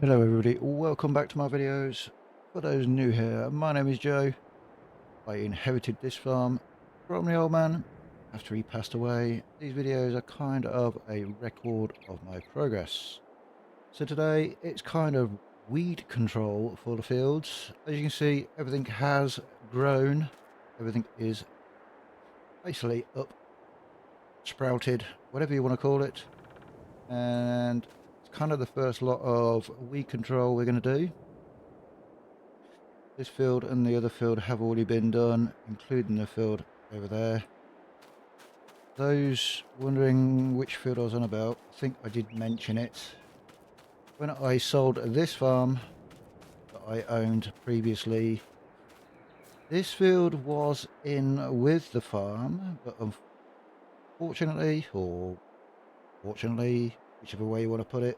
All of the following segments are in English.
Hello everybody, welcome back to my videos. For those new here, my name is Joe. I inherited this farm from the old man after he passed away. These videos are kind of a record of my progress. So today it's kind of weed control for the fields. As you can see, everything has grown. Everything is basically up, sprouted, whatever you want to call it. And it's kind of the first lot of weed control we're going to do. This field and the other field have already been done, including the field over there. Those wondering which field I was on about, I think I did mention it. When I sold this farm that I owned previously, this field was in with the farm, but unfortunately, or fortunately, whichever way you want to put it,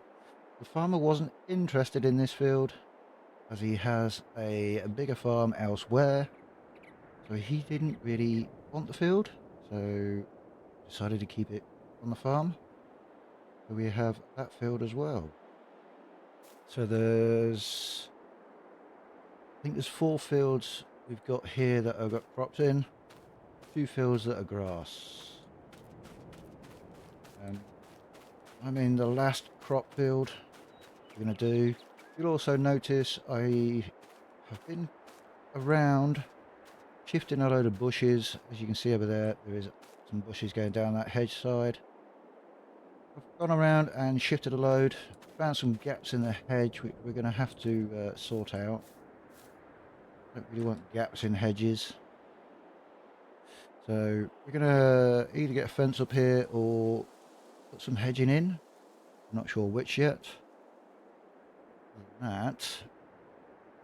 the farmer wasn't interested in this field as he has a bigger farm elsewhere. So he didn't really want the field, so decided to keep it on the farm. So we have that field as well. So I think there's 4 fields we've got here that have got crops in, 2 fields that are grass. I'm in the last crop field we're going to do. You'll also notice I have been around shifting a load of bushes. As you can see over there, there is some bushes going down that hedge side. I've gone around and shifted a load, found some gaps in the hedge which we're going to have to sort out. Don't really want gaps in hedges. So we're going to either get a fence up here or put some hedging in. I'm not sure which yet. That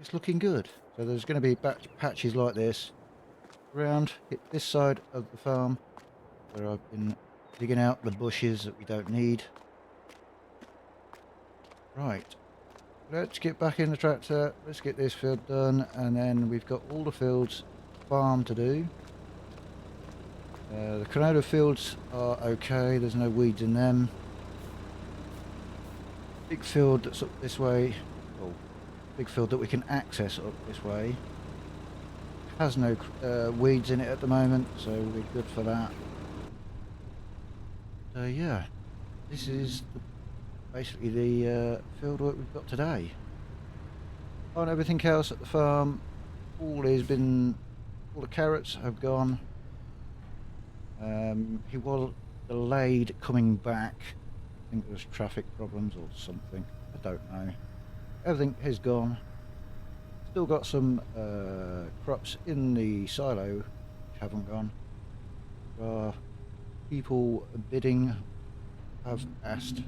is looking good. So there's going to be patches like this around this side of the farm where I've been digging out the bushes that we don't need. Right, let's get back in the tractor, let's get this field done, and then we've got all the fields farm to do. The canola fields are okay, there's no weeds in them. Big field that's up this way, or big field that we can access up this way, has no weeds in it at the moment, so we're good for that. So yeah, this is basically the field work we've got today. On everything else at the farm, all the carrots have gone. He was delayed coming back. I think there was traffic problems or something. I don't know. Everything is gone. Still got some crops in the silo which haven't gone. People bidding have asked.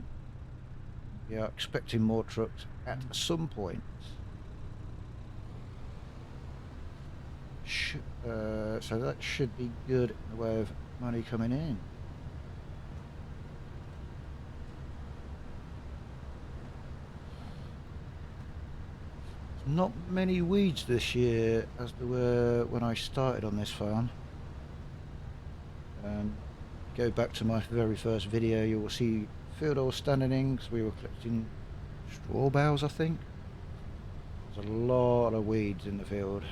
We are expecting more trucks at some point. So that should be good in the way of money coming in. Not many weeds this year as there were when I started on this farm. Go back to my very first video, you will see the field I was standing in because we were collecting straw bales, I think. There's a lot of weeds in the field.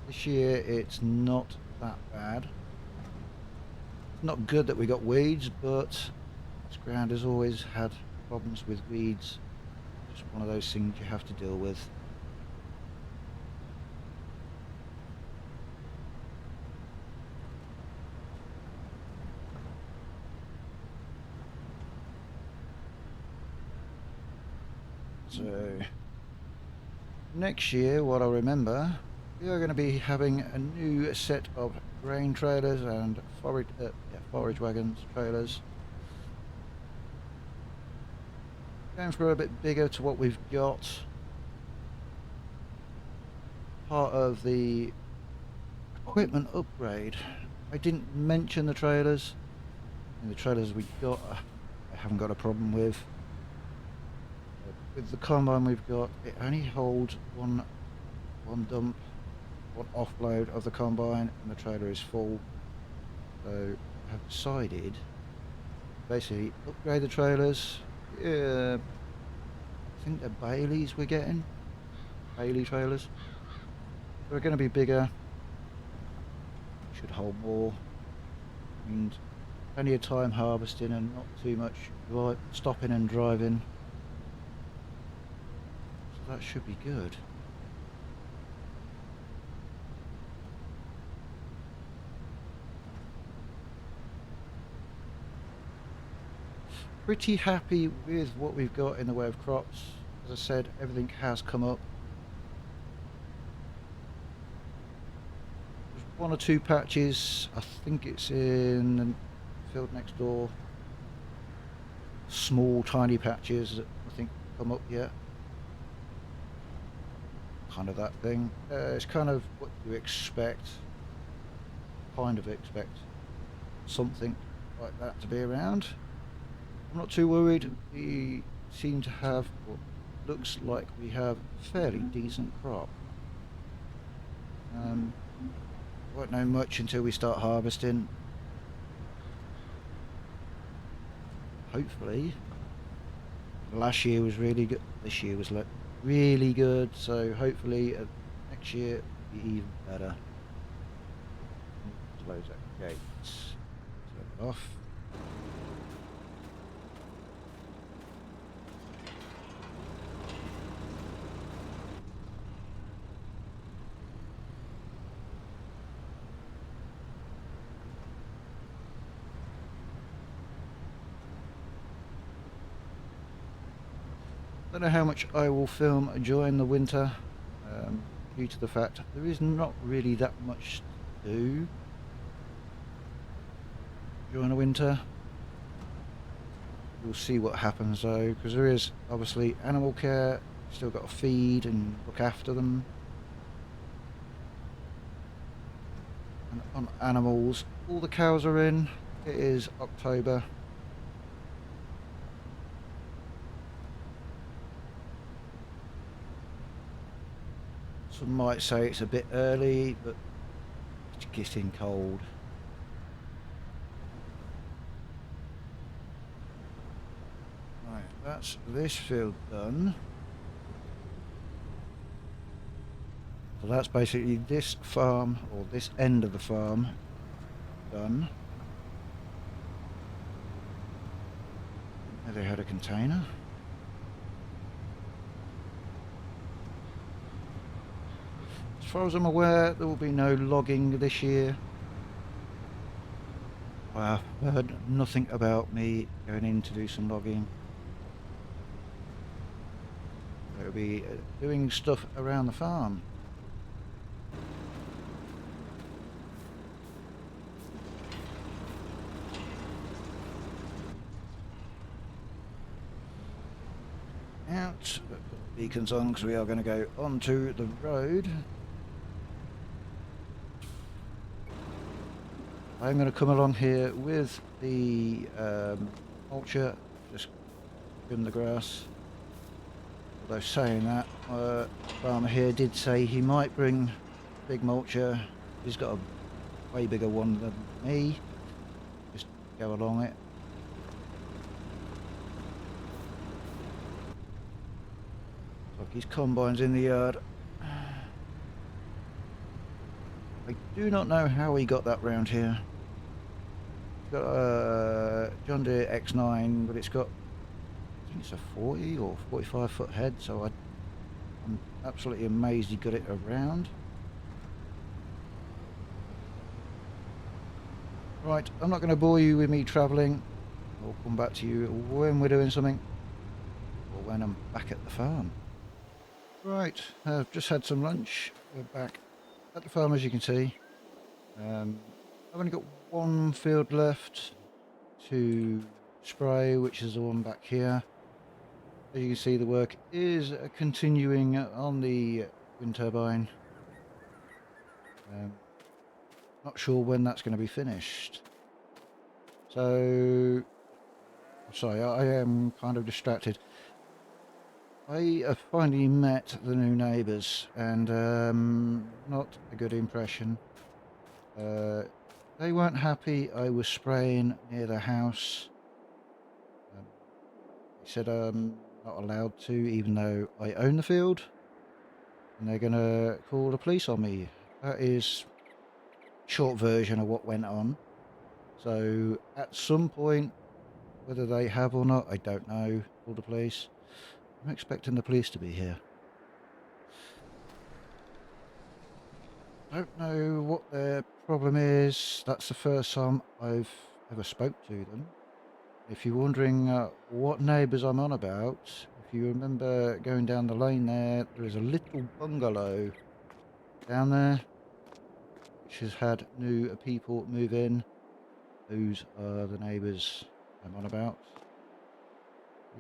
This year it's not that bad. It's not good that we got weeds, but this ground has always had problems with weeds. Just one of those things you have to deal with. So next year, what I remember, we are going to be having a new set of grain trailers and forage wagons trailers. Going for a bit bigger to what we've got. Part of the equipment upgrade. I didn't mention the trailers. And the trailers we got, I haven't got a problem with. With the combine we've got, it only holds one dump, one offload of the combine, and the trailer is full. So I have decided basically upgrade the trailers. think they're Baileys we're getting. Bailey trailers. They're going to be bigger. Should hold more. And plenty of time harvesting and not too much stopping and driving. So that should be good. Pretty happy with what we've got in the way of crops. As I said, everything has come up. There's one or two patches, I think it's in the field next door. Small, tiny patches that I think come up yet. Kind of that thing. It's kind of what you expect. Kind of expect something like that to be around. I'm not too worried. We seem to have, or looks like we have, a fairly decent crop. Won't know much until we start harvesting. Hopefully. Last year was really good. This year was really good. So hopefully next year it'll be even better. Close that gates. Turn it off. Don't know how much I will film during the winter, due to the fact there is not really that much to do during the winter. We'll see what happens though, because there is obviously animal care. Still got to feed and look after them. And on animals, all the cows are in. It is October. Some might say it's a bit early, but it's getting cold. Right, that's this field done. So that's basically this farm, or this end of the farm, done. They had a container. As far as I'm aware, there will be no logging this year. I've heard nothing about me going in to do some logging. I'll be doing stuff around the farm. Out, beacons on because we are going to go onto the road. I'm going to come along here with the mulcher, just trim the grass. Although saying that, farmer here did say he might bring a big mulcher. He's got a way bigger one than me. Just go along it. Look, his combine's in the yard. I do not know how he got that round here. It's got a John Deere X9, but it's got, I think it's a 40 or 45 foot head, so I'm absolutely amazed he got it around. Right, I'm not going to bore you with me travelling. I'll come back to you when we're doing something, or when I'm back at the farm. Right, I've just had some lunch. We're back at the farm, as you can see. I've only got one field left to spray, which is the one back here. As you can see, the work is continuing on the wind turbine. Not sure when that's going to be finished. So, sorry, I am kind of distracted. I have finally met the new neighbours, and not a good impression. They weren't happy I was spraying near the house. They said not allowed to, even though I own the field, and they're going to call the police on me. That is short version of what went on. So at some point, whether they have or not, I don't know, call the police. I'm expecting the police to be here. Don't know what their problem is. That's the first time I've ever spoke to them. If you're wondering what neighbours I'm on about, if you remember going down the lane there is a little bungalow down there which has had new people move in. Those are the neighbours I'm on about.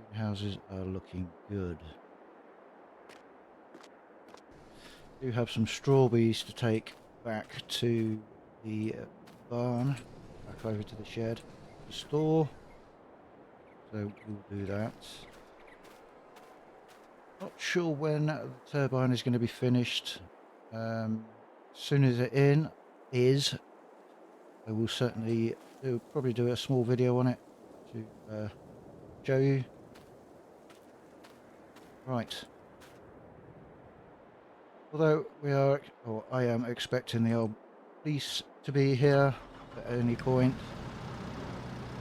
Greenhouses are looking good. Do have some strawberries to take back to the barn, back over to the shed, the store. So we'll do that. Not sure when the turbine is going to be finished. As soon as it is, I will certainly probably do a small video on it to show you. Right. Although I am expecting the old police to be here at any point.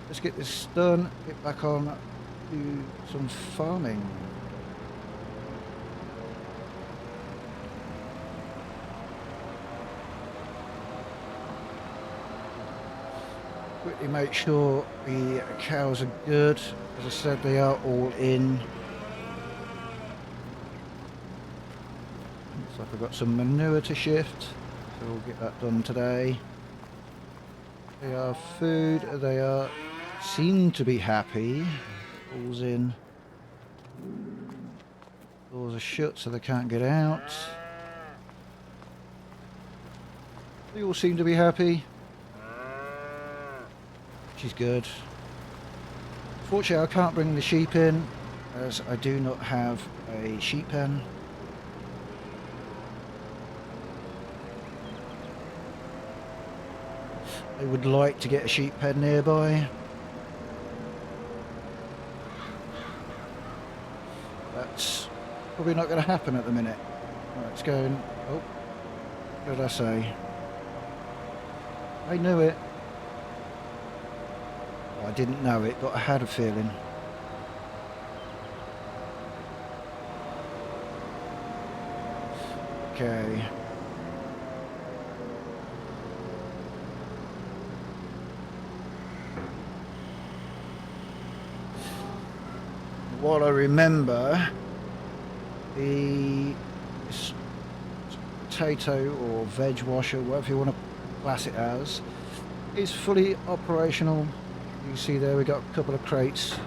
Let's get this done, get back on to some farming. Quickly make sure the cows are good. As I said, they are all in. Looks like I've got some manure to shift, so we'll get that done today. They are food, they are seem to be happy. All's in. Doors are shut so they can't get out. They all seem to be happy. Which is good. Fortunately, I can't bring the sheep in as I do not have a sheep pen. I would like to get a sheep pen nearby. That's probably not going to happen at the minute. Right, it's going. Oh, what did I say? I knew it. Well, I didn't know it, but I had a feeling. Okay. What I remember, the potato or veg washer, whatever you want to class it as, is fully operational. You can see there we got a couple of crates.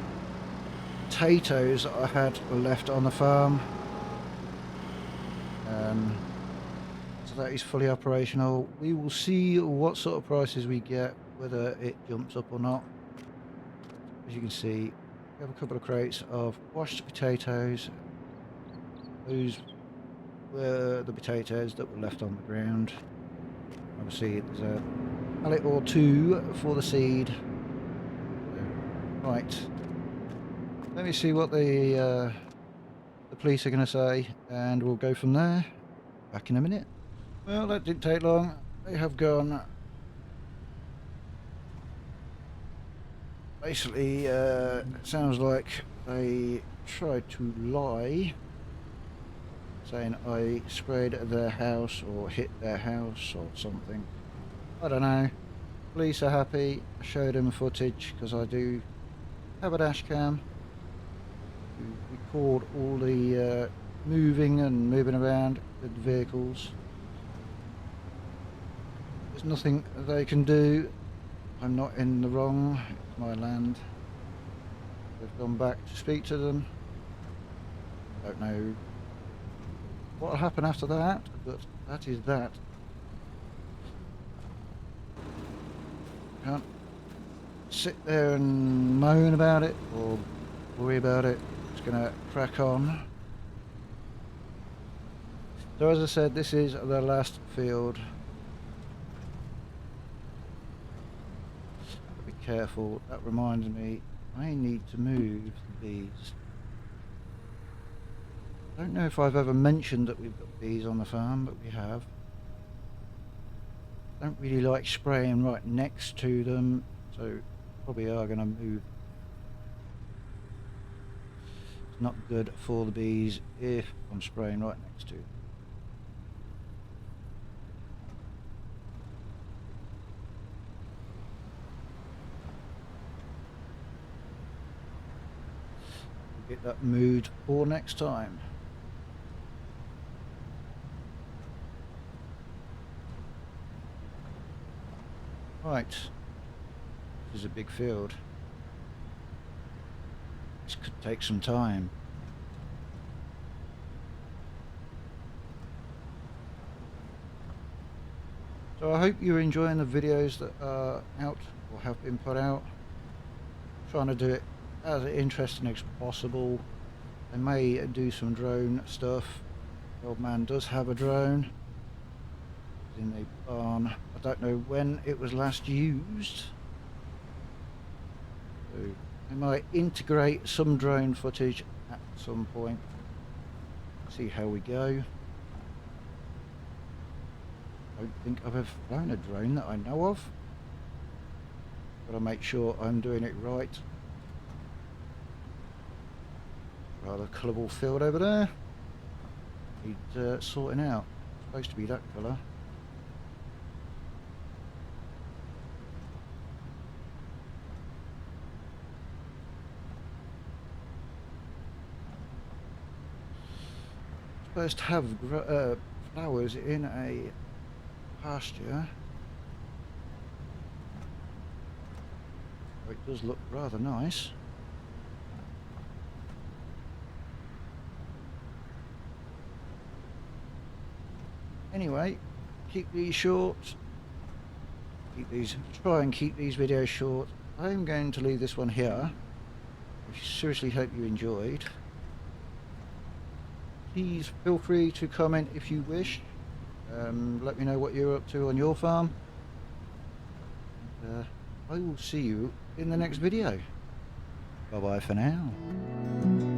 Potatoes that I had left on the farm. So that is fully operational. We will see what sort of prices we get, whether it jumps up or not. As you can see, we have a couple of crates of washed potatoes. Those were the potatoes that were left on the ground. Obviously there's a pallet or two for the seed. Right. Let me see what the police are going to say, and we'll go from there. Back in a minute. Well, that didn't take long. They have gone. Basically, it sounds like they tried to lie, saying I sprayed their house or hit their house or something. I don't know. Police are happy. I showed them footage because I do have a dash cam to record all the moving and moving around with the vehicles. There's nothing they can do. I'm not in the wrong. It's my land. They've gone back to speak to them. Don't know what'll happen after that, but that is that. Can't sit there and moan about it or worry about it. It's gonna crack on. So as I said, this is the last field. Be careful. That reminds me, I need to move the bees. don't know if I've ever mentioned that we've got bees on the farm, but we have. Don't really like spraying right next to them, so probably are going to move. It's not good for the bees if I'm spraying right next to them. Get that mood for next time. Right, this is a big field. This could take some time. So I hope you're enjoying the videos that are out or have been put out. I'm trying to do it as interesting as possible. I may do some drone stuff. The old man does have a drone. It's in the barn. I don't know when it was last used. So I might integrate some drone footage at some point. See how we go. I don't think I've ever flown a drone that I know of. Gotta make sure I'm doing it right. Rather colourful field over there. Need sorting out. It's supposed to be that colour. Supposed to have flowers in a pasture. It does look rather nice. Anyway, keep these short. Try and keep these videos short. I'm going to leave this one here. I seriously hope you enjoyed. Please feel free to comment if you wish. Let me know what you're up to on your farm. I will see you in the next video. Bye bye for now.